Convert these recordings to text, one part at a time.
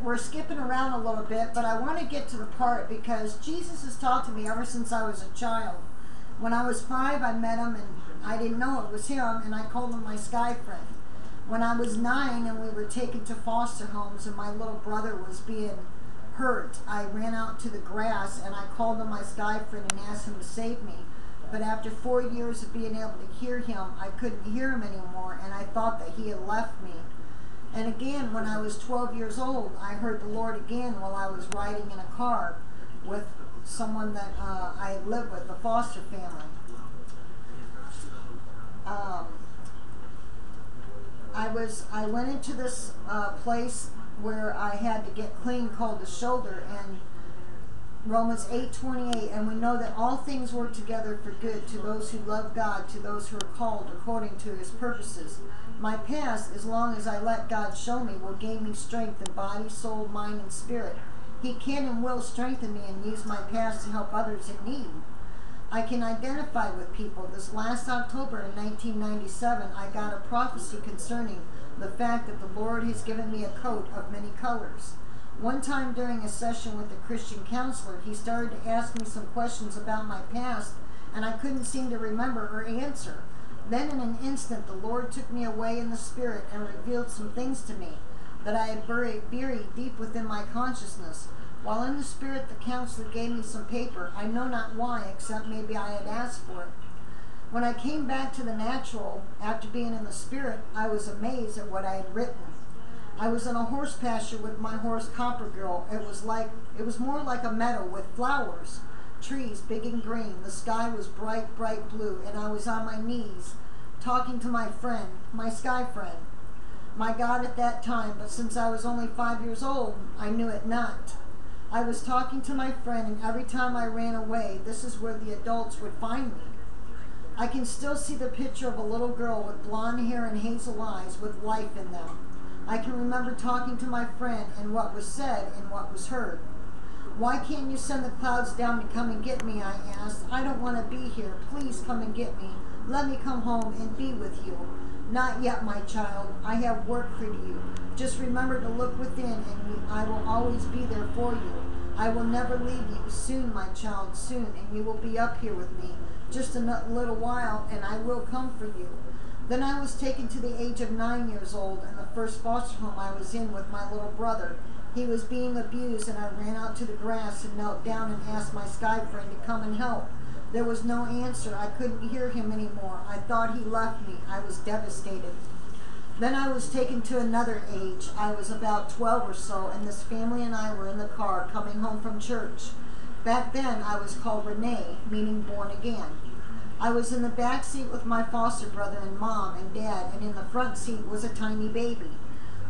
we're skipping around a little bit, but I want to get to the part because Jesus has taught to me ever since I was a child. When I was 5, I met him, and I didn't know it was him, and I called him my sky friend. When I was 9 and we were taken to foster homes and my little brother was being hurt, I ran out to the grass and I called him my sky friend and asked him to save me. But after 4 years of being able to hear him, I couldn't hear him anymore, and I thought that he had left me. And again, when I was 12 years old, I heard the Lord again while I was riding in a car with someone that I lived with, a foster family. I went into this place where I had to get clean called the shoulder, and Romans 8:28, and we know that all things work together for good to those who love God, to those who are called according to his purposes. My past, as long as I let God show me, will gain me strength in body, soul, mind, and spirit. He can and will strengthen me and use my past to help others in need. I can identify with people. This last October in 1997, I got a prophecy concerning the fact that the Lord has given me a coat of many colors. One time during a session with a Christian counselor, he started to ask me some questions about my past, and I couldn't seem to remember or answer. Then in an instant, the Lord took me away in the Spirit and revealed some things to me that I had buried deep within my consciousness. While in the Spirit, the counselor gave me some paper. I know not why, except maybe I had asked for it. When I came back to the natural, after being in the Spirit, I was amazed at what I had written. I was in a horse pasture with my horse Copper Girl. It was more like a meadow with flowers, trees big and green. The sky was bright, bright blue, and I was on my knees talking to my friend, my sky friend, my God at that time, but since I was only 5 years old, I knew it not. I was talking to my friend, and every time I ran away, this is where the adults would find me. I can still see the picture of a little girl with blonde hair and hazel eyes with life in them. I can remember talking to my friend and what was said and what was heard. Why can't you send the clouds down to come and get me, I asked. I don't want to be here. Please come and get me. Let me come home and be with you. Not yet, my child. I have work for you. Just remember to look within, and I will always be there for you. I will never leave you. Soon, my child, soon, and you will be up here with me. Just a little while, and I will come for you. Then I was taken to the age of 9 years old in the first foster home I was in with my little brother. He was being abused, and I ran out to the grass and knelt down and asked my sky friend to come and help. There was no answer. I couldn't hear him anymore. I thought he left me. I was devastated. Then I was taken to another age. I was about 12 or so, and this family and I were in the car coming home from church. Back then, I was called Renee, meaning born again. I was in the back seat with my foster brother and mom and dad, and in the front seat was a tiny baby.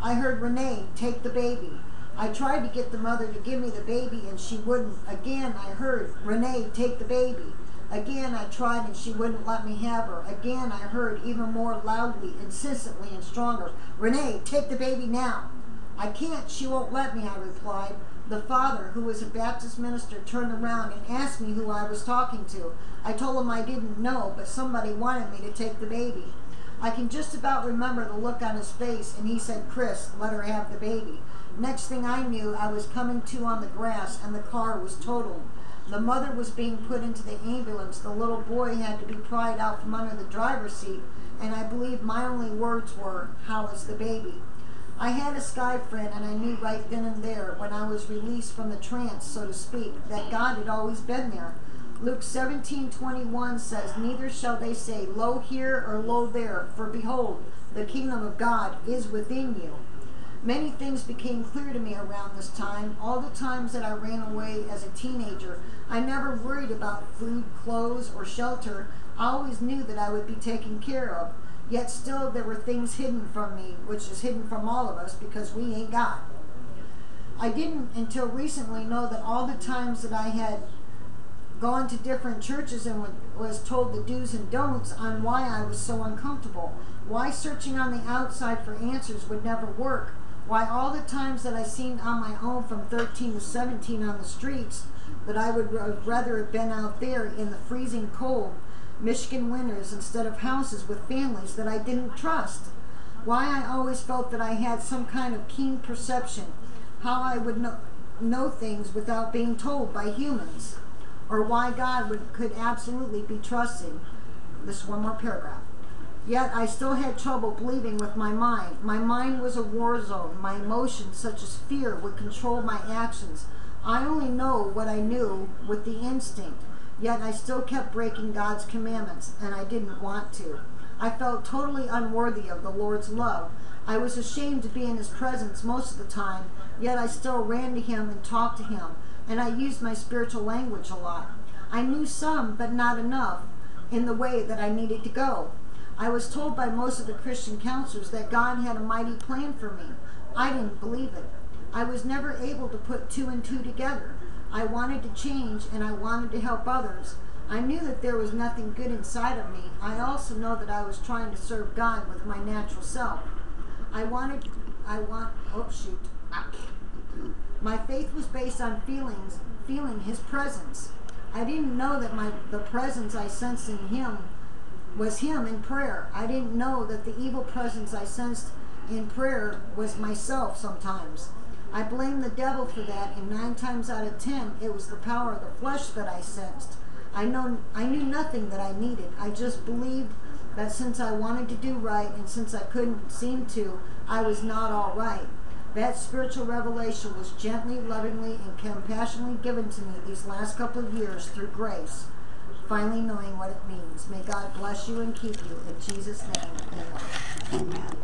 I heard, Renee, take the baby. I tried to get the mother to give me the baby, and she wouldn't. Again, I heard, Renee, take the baby. Again, I tried, and she wouldn't let me have her. Again, I heard, even more loudly, insistently, and stronger, Renee, take the baby now. I can't, she won't let me, I replied. The father, who was a Baptist minister, turned around and asked me who I was talking to. I told him I didn't know, but somebody wanted me to take the baby. I can just about remember the look on his face, and he said, Chris, let her have the baby. Next thing I knew, I was coming to on the grass, and the car was totaled. The mother was being put into the ambulance. The little boy had to be pried out from under the driver's seat, and I believe my only words were, how is the baby? I had a sky friend, and I knew right then and there, when I was released from the trance, so to speak, that God had always been there. Luke 17:21 says, neither shall they say, lo here or lo there, for behold, the kingdom of God is within you. Many things became clear to me around this time. All the times that I ran away as a teenager, I never worried about food, clothes, or shelter. I always knew that I would be taken care of. Yet still there were things hidden from me, which is hidden from all of us because we ain't God. I didn't until recently know that all the times that I had gone to different churches and was told the do's and don'ts on why I was so uncomfortable, why searching on the outside for answers would never work, why all the times that I seemed on my own from 13 to 17 on the streets, that I would rather have been out there in the freezing cold Michigan winters instead of houses with families that I didn't trust. why I always felt that I had some kind of keen perception, how I would know things without being told by humans, or why God could absolutely be trusted. This is one more paragraph. Yet I still had trouble believing with my mind. My mind was a war zone. My emotions, such as fear, would control my actions. I only know what I knew with the instinct. Yet I still kept breaking God's commandments, and I didn't want to. I felt totally unworthy of the Lord's love. I was ashamed to be in His presence most of the time, yet I still ran to Him and talked to Him, and I used my spiritual language a lot. I knew some, but not enough, in the way that I needed to go. I was told by most of the Christian counselors that God had a mighty plan for me. I didn't believe it. I was never able to put two and two together. I wanted to change, and I wanted to help others. I knew that there was nothing good inside of me. I also know that I was trying to serve God with my natural self. My faith was based on feeling His presence. I didn't know that the presence I sensed in Him was Him in prayer. I didn't know that the evil presence I sensed in prayer was myself sometimes. I blamed the devil for that, and 9 times out of 10, it was the power of the flesh that I sensed. I knew nothing that I needed. I just believed that since I wanted to do right, and since I couldn't seem to, I was not all right. That spiritual revelation was gently, lovingly, and compassionately given to me these last couple of years through grace, finally knowing what it means. May God bless you and keep you. In Jesus' name, amen. Amen.